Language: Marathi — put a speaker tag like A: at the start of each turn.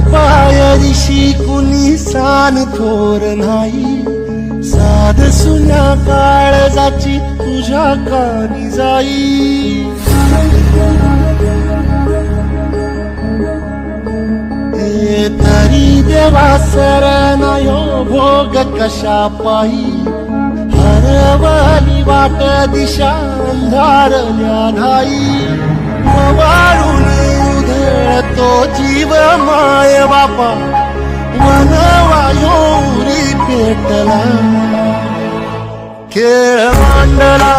A: पायरीशी कुणी सान थोर नाही, साध सुन्या काळजाची तुझ्या कानी जाई. हे तरी देवा सरनायो भोग कशा पायी, हरवली वाट दिशा अंधारल्या न्हाई. वाळून उधळतो जीव माय बापा, वनवायोरी पेटला, खेळ मांडला.